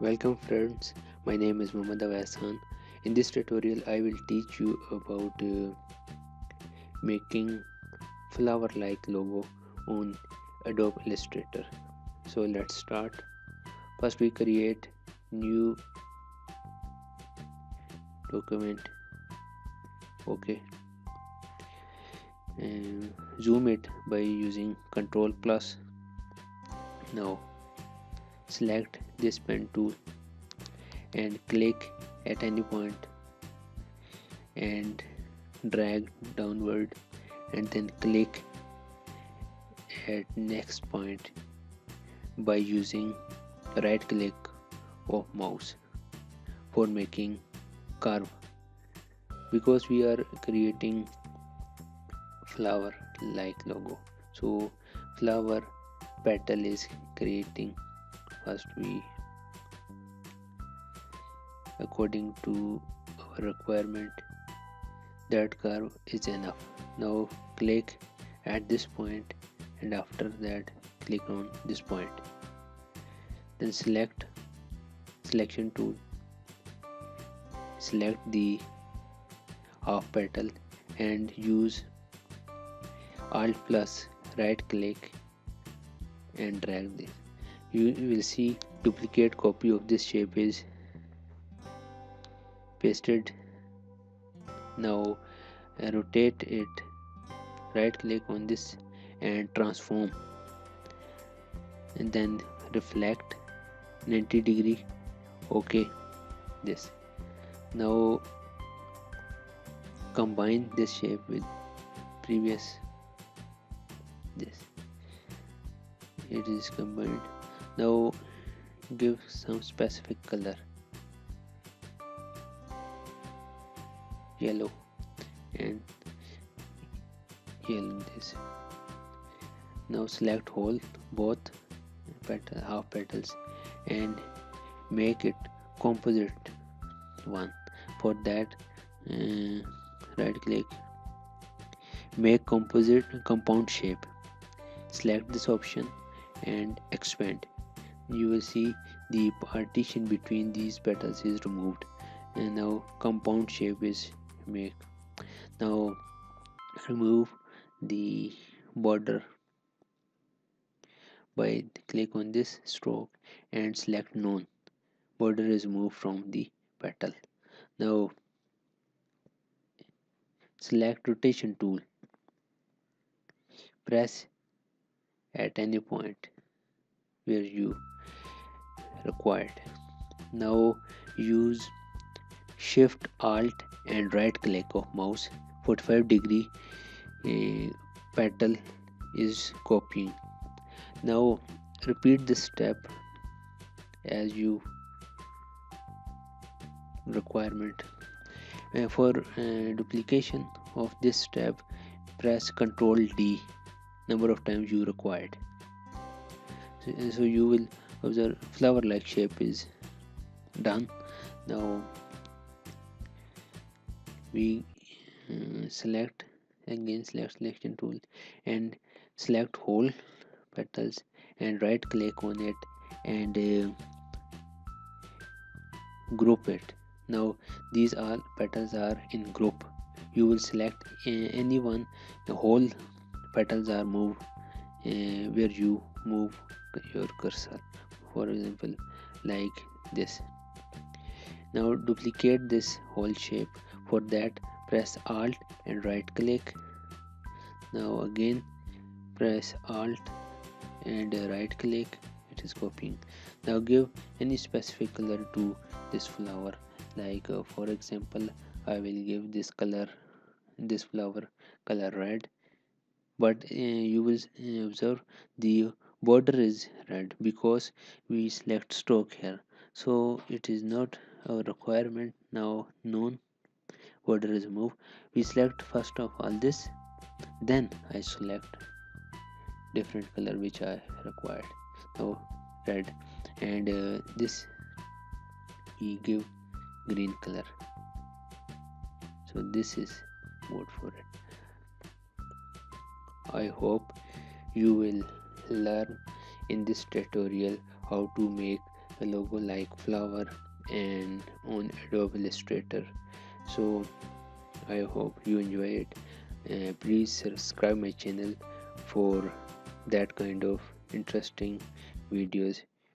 Welcome friends, my name is Awais. In this tutorial I will teach you about making flower like logo on Adobe Illustrator. So let's start. First we create new document. Okay, and zoom it by using Ctrl plus. Now select this pen tool and click at any point and drag downward and then click at next point by using right click of mouse for making curve, because we are creating flower like logo. So flower petal is creating. First we, according to our requirement, that curve is enough. Now click at this point and after that click on this point, then select selection tool, select the half petal and use alt plus right click and drag this. You will see duplicate copy of this shape is pasted. Now rotate it, right click on this and transform, and then reflect 90 degree. Okay, this. Now combine this shape with previous. This, it is combined. Now give some specific color, yellow and yellow this. Now select whole both half petals and make it composite one. For that right click, make composite compound shape, select this option and expand. You will see the partition between these petals is removed, and now compound shape is made. Now remove the border by click on this stroke and select none. Border is removed from the petal. Now select rotation tool, press at any point where you required. Now use shift alt and right click of mouse. 45 degree petal is copying. Now repeat this step as you requirement. For duplication of this step, press Ctrl D number of times you required. So you will observe flower like shape is done. Now we select again, select selection tool and select whole petals and right click on it and group it. Now these all petals are in group. You will select any one. The whole petals are moved where you move your cursor, for example like this. Now duplicate this whole shape. For that press alt and right click. Now again press alt and right click, it is copying. Now give any specific color to this flower, like for example I will give this color, this flower color red, but you will observe the border is red because we select stroke here, so it is not a requirement. Now known, border is removed. We select first of all this, then I select different color which I required. Now red, and this we give green color, so this is good for it. I hope you will learn in this tutorial how to make a logo like flower and on Adobe Illustrator. So I hope you enjoy it. Please subscribe my channel for that kind of interesting videos.